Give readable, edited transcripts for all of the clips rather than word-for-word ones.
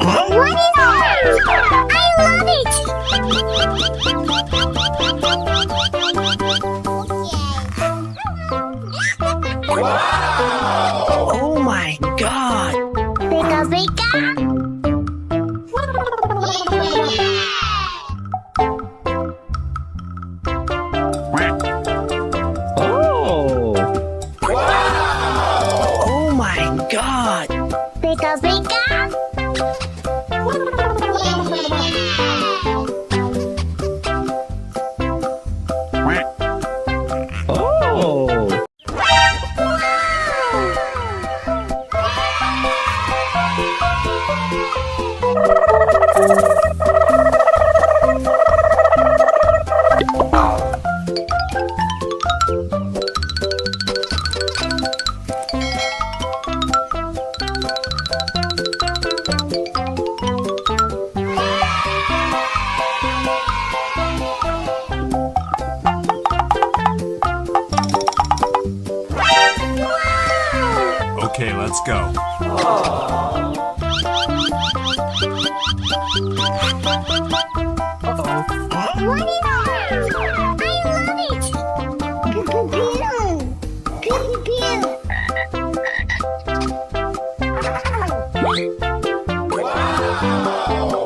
What is that? I love it! Oh my god! Pika pika! Oh! Oh my god! Pika pika! Oh! Okay, let's go. What is that? I love it! Pew pew pew! Pew pew pew!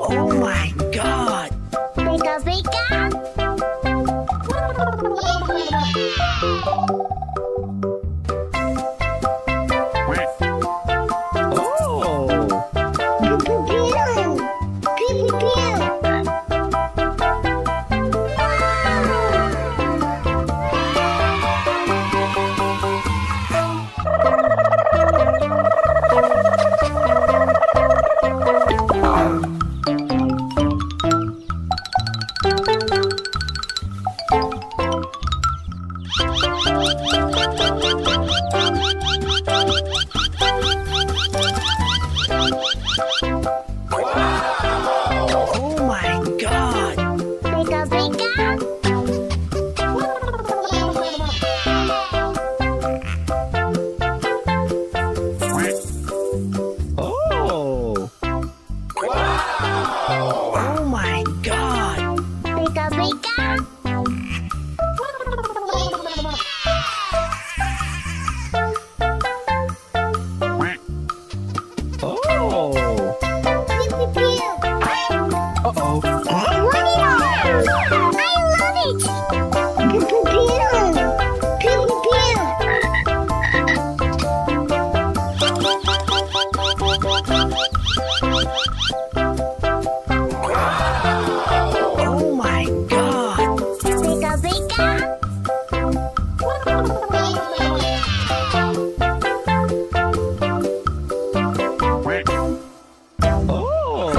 Oh my god! Pika pika! Oh! Pew pew pew! Pew pew pew! Oh my god! Pika pika! Oh! Oh my god! Pika pika! Oh! Pew pew pew! Uh-oh! What is that? I love it! Pew pew pew! Pew pew pew! Oh my god! Pika pika! Oh!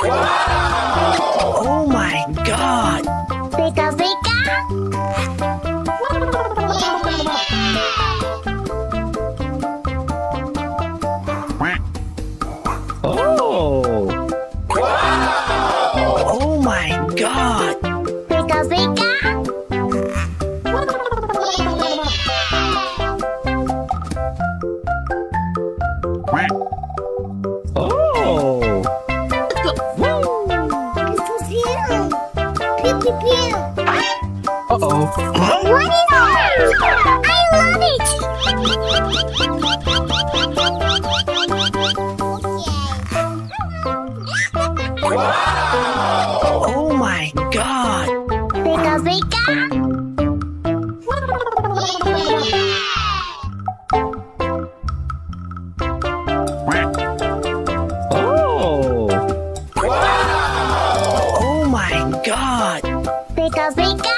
Wow! Oh my god! Pika pika! Oh! Oh my god! Pika pika! Oh! Pew pew pew! Uh-oh! What is that? I love it! Oh my god! Pika pika! Oh! Oh my god! Pika pika!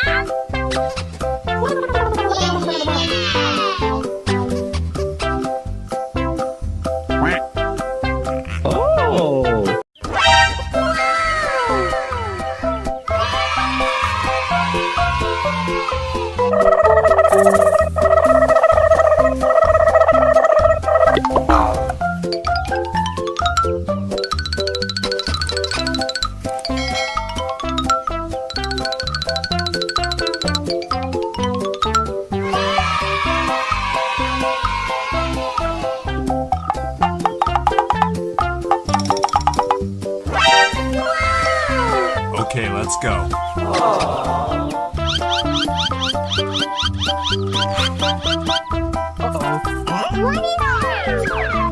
let's go. Uh-oh. What is that?